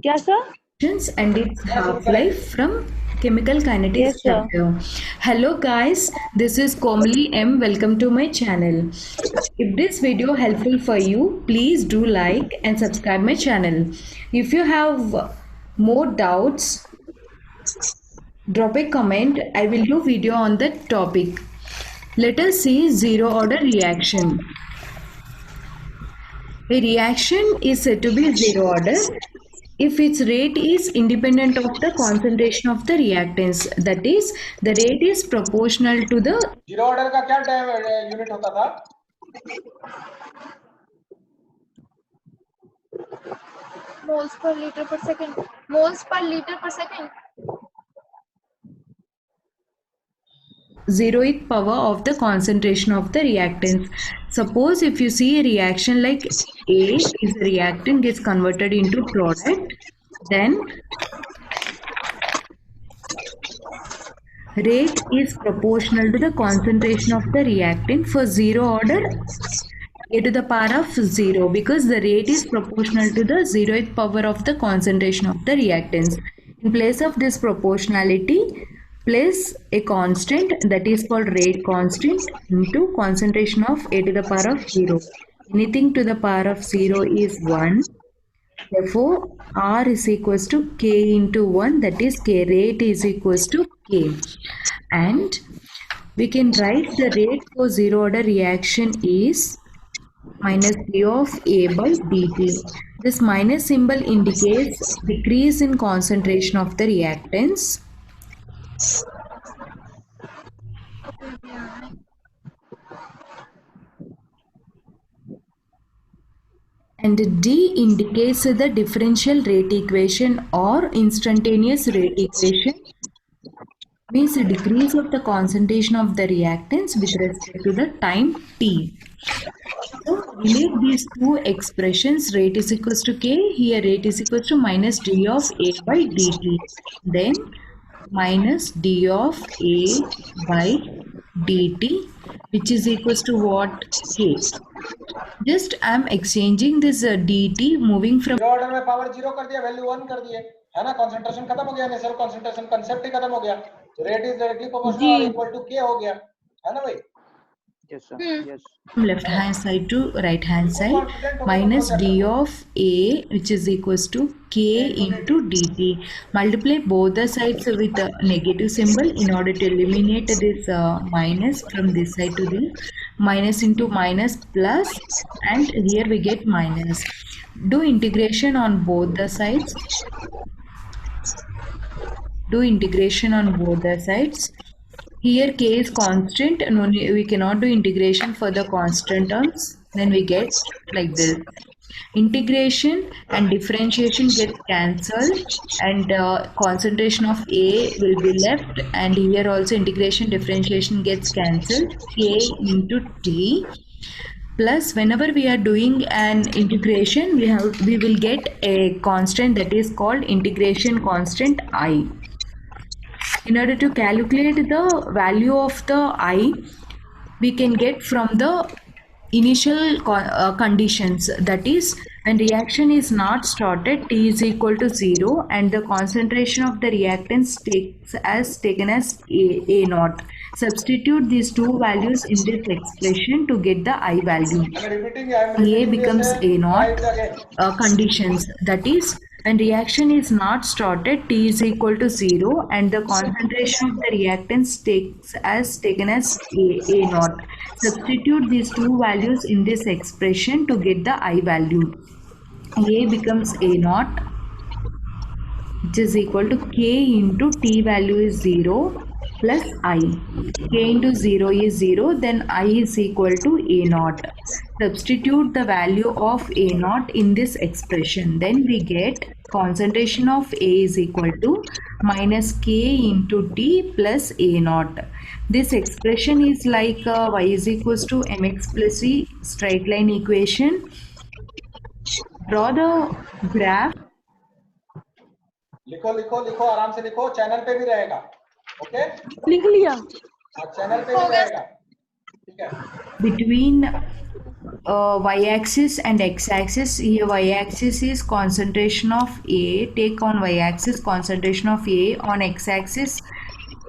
क्या sir? And its half-life from chemical kinetics Yes, sir. chapter. Hello guys, this is Komali M. Welcome to my channel. If this video helpful for you, please do like and subscribe my channel. If you have more doubts, drop a comment. I will do video on that topic. Let us see zero order reaction. A reaction is said to be zero order if its rate is independent of the concentration of the reactants. That is, the rate is proportional to the zero order का क्या unit होता था? moles per liter per second. Moles per liter per second. zeroth power of the concentration of the reactants. Suppose if you see a reaction like A is a reactant gets converted into product, then rate is proportional to the concentration of the reactant for zero order A to the power of 0, because the rate is proportional to the zeroth power of the concentration of the reactants. In place of this proportionality, place a constant that is called rate constant into concentration of A to the power of 0. Anything to the power of 0 is 1. Therefore, R is equals to K into 1, that is K rate is equals to K. And we can write the rate for zero order reaction is minus d of A by dt. This minus symbol indicates decrease in concentration of the reactants. And D indicates the differential rate equation or instantaneous rate equation, means a decrease of the concentration of the reactants with respect to the time t. So relate these two expressions, rate is equals to K, here rate is equals to minus d of A by dt. Then minus d of A by dt, which is equals to what? K. Just I am exchanging this dt moving from zero order में power 0 कर दिया, value 1 कर दिए, है ना? Concentration खत्म हो गया, इनिशियल कंसंट्रेशन कांसेप्ट ही खत्म हो गया, रेट इज डायरेक्टली प्रोपोर्शनल और इक्वल टू के हो गया, है ना भाई? Yes, sir. Yes. from left hand side to right hand side, minus d of A, which is equals to K into dt. Multiply both the sides with a negative symbol in order to eliminate this minus from this side to this. Minus into minus plus, and here we get minus. Do integration on both the sides. Do integration on both the sides. Here k is constant and only we cannot do integration for the constant terms. Then we get like this. Integration and differentiation get cancelled, and concentration of A will be left, and here also integration differentiation gets cancelled. K into T plus, whenever we are doing an integration, we will get a constant that is called integration constant I. In order to calculate the value of the I, we can get from the initial conditions, that is, when reaction is not started, T is equal to 0 and the concentration of the reactants taken as A naught. Substitute these two values in this expression to get the I value. A becomes A naught conditions, that is, when reaction is not started, T is equal to 0 and the concentration of the reactants taken as A naught. Substitute these two values in this expression to get the I value. A becomes A naught, which is equal to K into T value is 0 plus I. K into 0 is 0, then I is equal to A naught. Substitute the value of A naught in this expression. Then we get concentration of A is equal to minus K into T plus A naught. This expression is like y is equals to mx plus c straight line equation. Draw the graph. लिखो लिखो लिखो, आराम से लिखो, channel पे भी रहेगा, okay? लिख लिया। चैनल पे भी रहेगा, ठीक है? Between y-axis and x-axis. Here y-axis is concentration of A. Take on y-axis concentration of A, on x-axis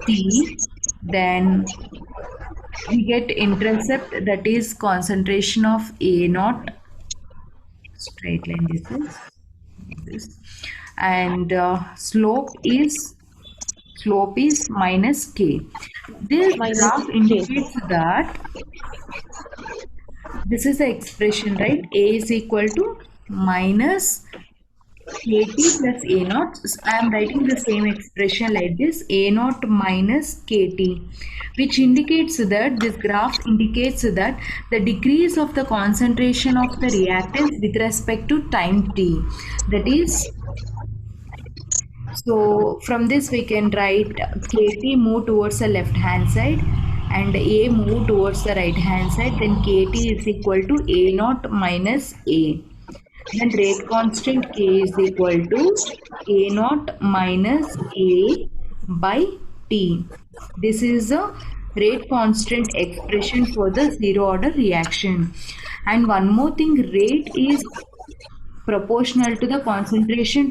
T. Then we get intercept, that is concentration of A naught. Straight line this. And slope is minus K. This graph indicates that this is the expression, right? A is equal to minus KT plus A naught. I am writing the same expression like this, A naught minus KT, which indicates that this graph indicates that the decrease of the concentration of the reactants with respect to time t. That is, so from this we can write KT move towards the left hand side and A move towards the right hand side. Then KT is equal to A naught minus A. Then rate constant K is equal to A naught minus A by T. This is the rate constant expression for the zero order reaction. And one more thing, rate is proportional to the concentration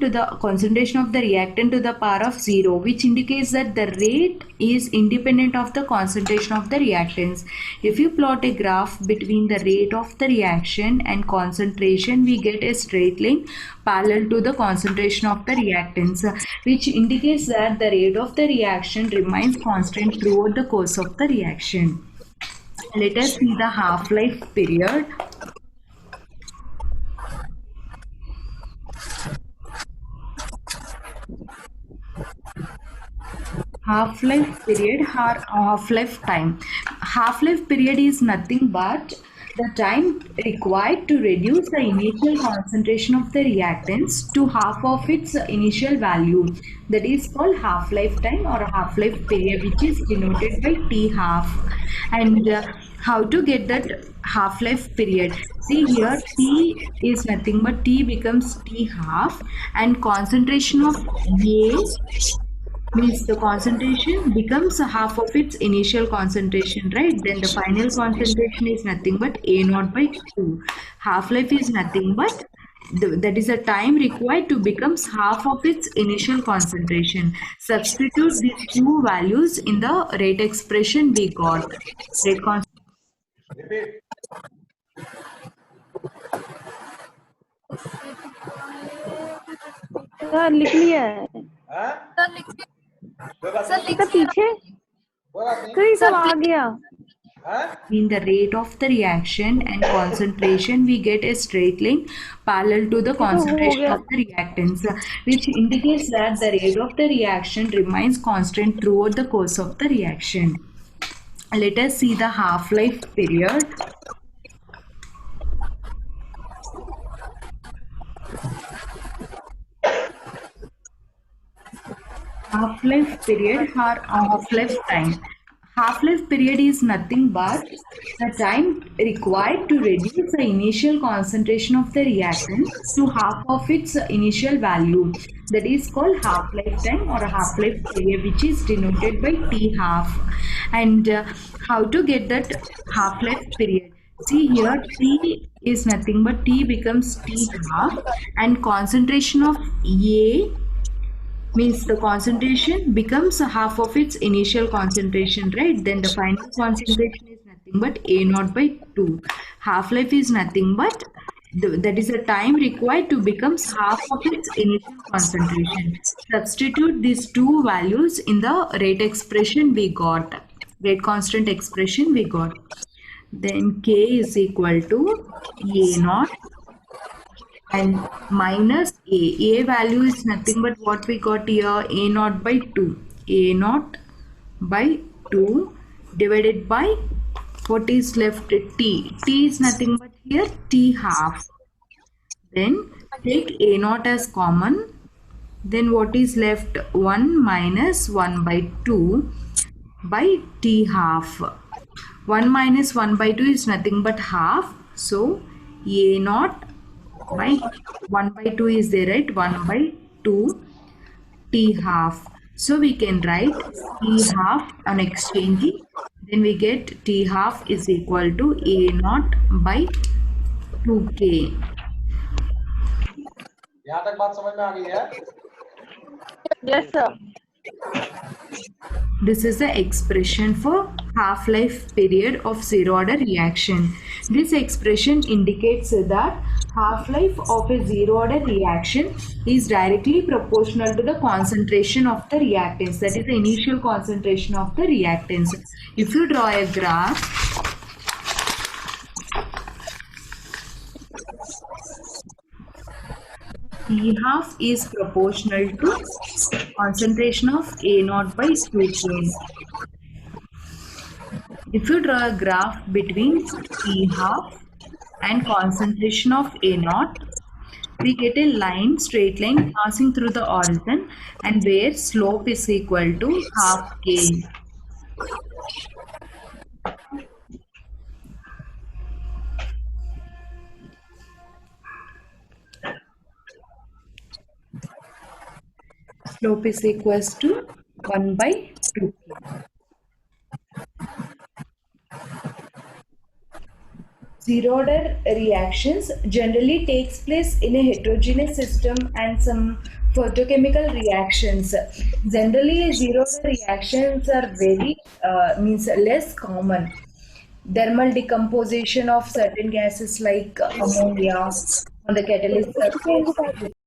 of the reactant to the power of 0, which indicates that the rate is independent of the concentration of the reactants. If you plot a graph between the rate of the reaction and concentration, we get a straight line parallel to the concentration of the reactants, which indicates that the rate of the reaction remains constant throughout the course of the reaction. Let us see the half-life period. Half-life period or half-life time. Half-life period is nothing but the time required to reduce the initial concentration of the reactants to half of its initial value. That is called half-life time or half-life period, which is denoted by T half. And how to get that half-life period? See here, T is nothing but T becomes T half, and concentration of A means the concentration becomes a half of its initial concentration, right? Then the final concentration is nothing but A naught by 2. Half-life is nothing but that is the time required to becomes half of its initial concentration. Substitute these two values in the rate expression we got. Rate Repeat. Sir लिख लिया है हाँ? Sir लिखिए कोई बात sir नहीं, sir लिखिए पीछे कोई बात नहीं। सर सब आ गया हाँ? In the rate of the reaction and concentration, we get a straight line parallel to the concentration of the reactants, which indicates that the rate of the reaction remains constant throughout the course of the reaction. Let us see the half-life period. Half-life period or half-life time. Half-life period is nothing but the time required to reduce the initial concentration of the reactant to half of its initial value. That is called half-life time or half-life period, which is denoted by T half. And how to get that half-life period? See here, T is nothing but T becomes T half, and concentration of A means the concentration becomes a half of its initial concentration, right? Then the final concentration is nothing but A naught by 2. Half-life is nothing but that is the time required to becomes half of its initial concentration. Substitute these two values in the rate expression we got, rate constant expression we got. Then K is equal to A naught and minus A. A value is nothing but what we got here, A naught by 2. A naught by 2 divided by what is left, T. T is nothing but here T half. Then take A naught as common. Then what is left? 1 minus 1 by 2 by T half. 1 minus 1 by 2 is nothing but half. So A naught by 1 by 2 is there, right? 1 by 2 T half. So we can write T half on exchanging. Then we get T half is equal to A naught by 2K. यहाँ तक बात समझ में आ गई है? Yes, sir. This is the expression for half-life period of zero-order reaction. This expression indicates that half-life of a zero-order reaction is directly proportional to the concentration of the reactants. That is the initial concentration of the reactants. If you draw a graph, T half is proportional to concentration of A naught by 2K. If you draw a graph between T half and concentration of A naught, we get a line, straight line passing through the origin and where slope is equal to half K. Slope is equals to 1 by 2. Zero-order reactions generally takes place in a heterogeneous system and some photochemical reactions. Generally, zero-order reactions are very means less common. Thermal decomposition of certain gases like ammonia on the catalyst surface